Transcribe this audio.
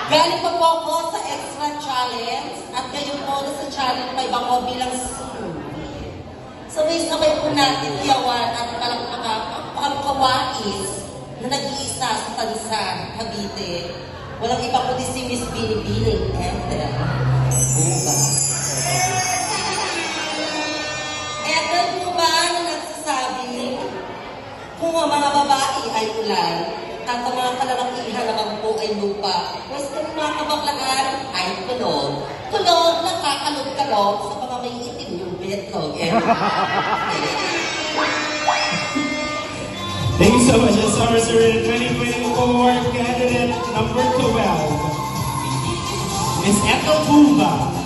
Galing pa po ako sa extra challenge at ngayon po sa challenge 5 ako bilang sumuli. So sabay po natin iyawan at pangkawais na nag-iisa sa Tansan, Cavite. Walang iba kundi si Miss Binibining Ethel Buba. Ethel Buba na nagsasabi kung ang mga babae ay ulan at ang mga kalalakihan naman po ay lupa. Mas kung mga kabaklaan ay kulog. Kulog na kakalog-kalog sa mga may itim yung betlog. Thank you so much, Summer Serenity 2024 candidate number 12, Miss Ethel Buba.